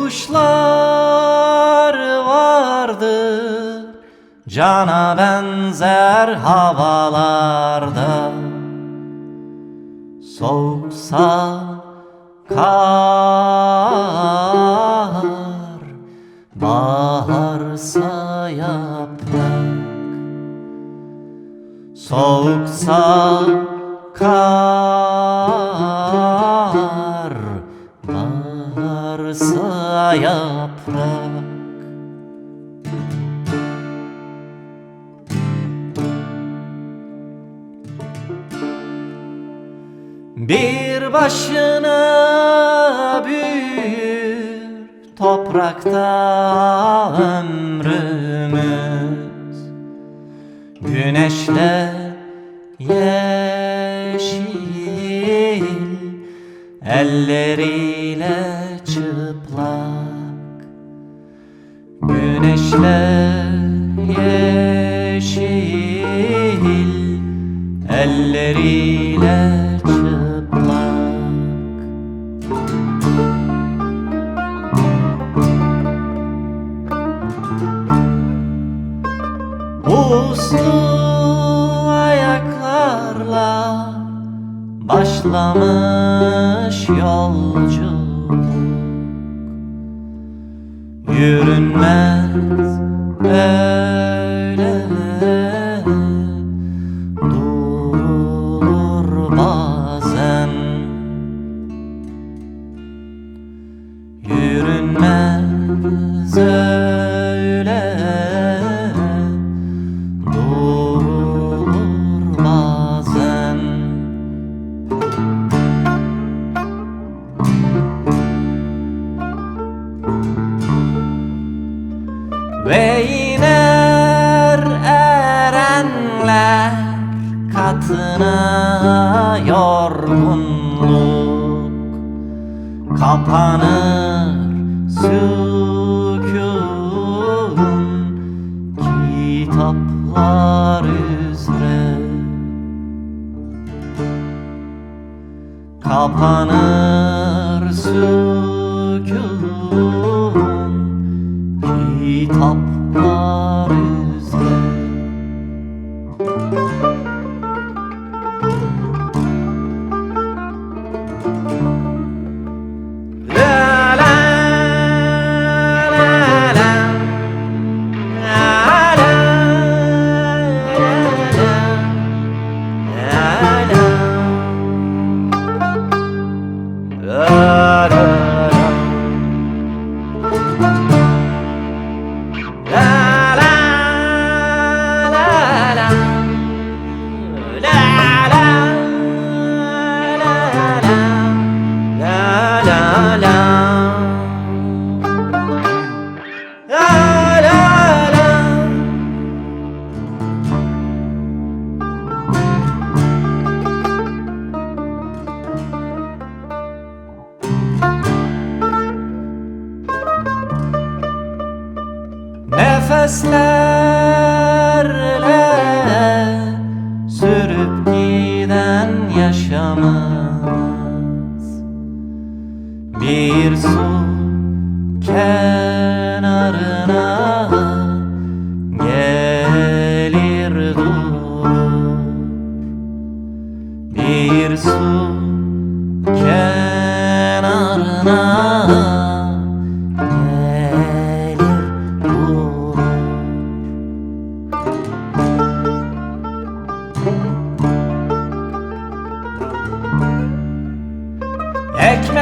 Kuşlar vardır, câna benzer havalarda. Soğuksa kar, baharsa yaprak. Soğuksa kar, baharsa yaprak. Bir başına büyür toprakta ömrümüz. Güneşle yeşil, elleriyle çıplak. Güneşle yeşil, elleriyle çıplak. Uslu ayaklarla başlamış yolculuk. Yürünmez, öyle durulur bazen. Yürünmez, öyle durulur bazen. Ve iner erenler katına yorgunluk. Kapanır sükûn kitaplar üzere. Kapanır sükûn kitaplar üzere. Nefeslerle sürüp giden yaşamız. Bir su kenarına gelir durur. Bir su kenarına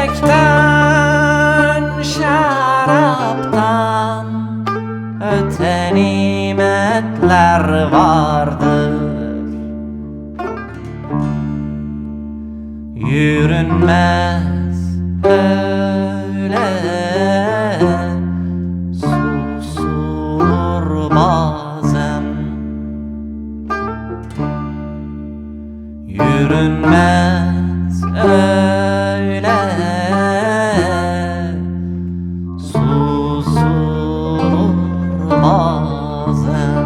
ekmekten, şaraptan öte nimetler vardır. Yürünmez, öyle susulur bazen. Yürünmez, öyle susulur bazen.